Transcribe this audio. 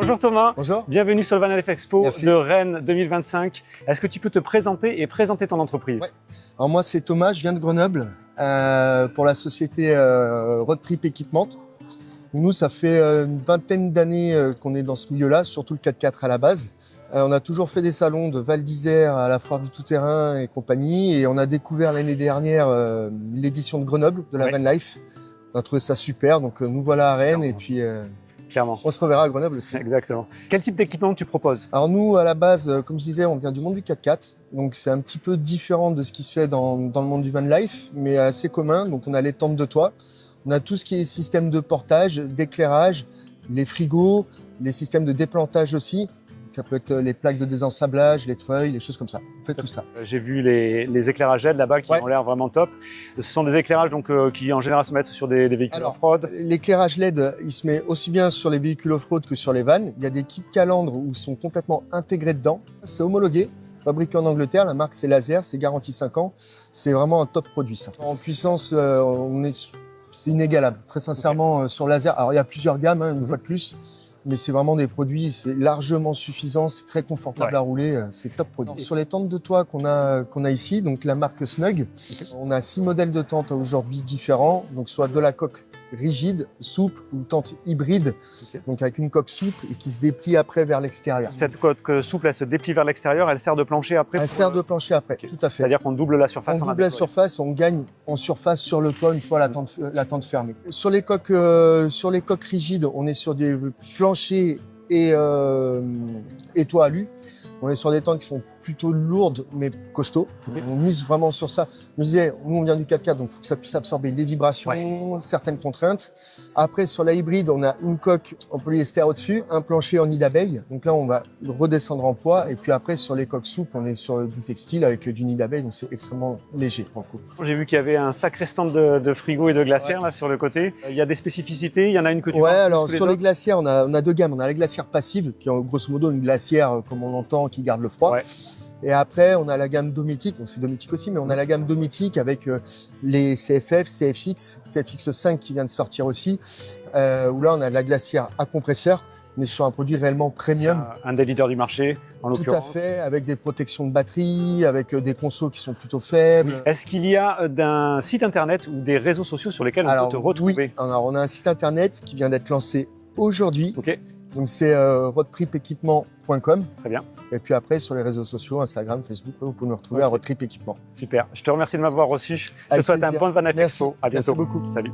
Bonjour Thomas. Bonjour. Bienvenue sur le Van Life Expo Merci. de Rennes 2025. Est-ce que tu peux te présenter et présenter ton entreprise? Ouais. Alors moi c'est Thomas, je viens de Grenoble pour la société Road Trip Equipment. Nous ça fait une vingtaine d'années qu'on est dans ce milieu-là, surtout le 4x4 à la base. On a toujours fait des salons de Val d'Isère à la foire du tout-terrain et compagnie, et on a découvert l'année dernière l'édition de Grenoble de la Van Life. On a trouvé ça super, donc nous voilà à Rennes et puis Clairement. on se reverra à Grenoble aussi. Exactement. Quel type d'équipement tu proposes? Alors nous, à la base, comme je disais, on vient du monde du 4x4, donc c'est un petit peu différent de ce qui se fait dans le monde du van life, mais assez commun. Donc on a les tentes de toit, on a tout ce qui est système de portage, d'éclairage, les frigos, les systèmes de déplantage aussi. Ça peut être les plaques de désensablage, les treuils, les choses comme ça. On fait tout ça. J'ai vu les éclairages LED là-bas qui ont l'air vraiment top. Ce sont des éclairages donc, qui en général se mettent sur des véhicules off-road. L'éclairage LED, il se met aussi bien sur les véhicules off-road que sur les vannes. Il y a des kits calandres où ils sont complètement intégrés dedans. C'est homologué, fabriqué en Angleterre. La marque c'est Laser, c'est garanti 5 ans. C'est vraiment un top produit ça. En puissance, c'est inégalable. Très sincèrement, sur Laser. Alors il y a plusieurs gammes, une fois de plus. Mais c'est vraiment des produits, c'est largement suffisant, c'est très confortable à rouler, c'est top produit. Sur les tentes de toit qu'on a ici, donc la marque Snug, on a 6 modèles de tentes aujourd'hui différents, donc soit de la coque rigide, souple ou tente hybride, donc avec une coque souple et qui se déplie après vers l'extérieur. Cette coque souple, elle se déplie vers l'extérieur, elle sert de plancher après. Elle sert de plancher après, tout à fait. C'est-à-dire qu'on double la surface. On double la surface, on gagne en surface sur le toit une fois la tente fermée. Sur les coques rigides, on est sur des planchers et toits alu. On est sur des tentes qui sont plutôt lourdes mais costauds. On mise vraiment sur ça. Nous on vient du 4x4, donc il faut que ça puisse absorber des vibrations, certaines contraintes. Après, sur la hybride, on a une coque en polyester au-dessus, un plancher en nid d'abeille. Donc là, on va redescendre en poids. Et puis après, sur les coques souples, on est sur du textile avec du nid d'abeille, donc c'est extrêmement léger pour le coup. J'ai vu qu'il y avait un sacré stand de frigo et de glacières là sur le côté. Il y a des spécificités, il y en a une que tu vois. Alors sur les glacières, on a deux gammes. On a la glacière passive, qui est en grosso modo une glacière comme on l'entend, qui garde le froid. Et après, on a la gamme dométique, donc c'est dométique aussi, mais on a la gamme dométique avec les CFF, CFX, CFX5 qui vient de sortir aussi, où là on a la glacière à compresseur, mais sur un produit réellement premium. Un des leaders du marché, en l'occurrence. Tout à fait, avec des protections de batterie, avec des consos qui sont plutôt faibles. Est-ce qu'il y a un site internet ou des réseaux sociaux sur lesquels on peut te retrouver? Oui, alors on a un site internet qui vient d'être lancé aujourd'hui. Donc c'est roadtripequipement.com. Très bien. Et puis après, sur les réseaux sociaux, Instagram, Facebook, vous pouvez nous retrouver à Road Trip Equipment. Super. Je te remercie de m'avoir reçu. Je te souhaite un bon Van Life Expo. À bientôt. Merci beaucoup. Salut.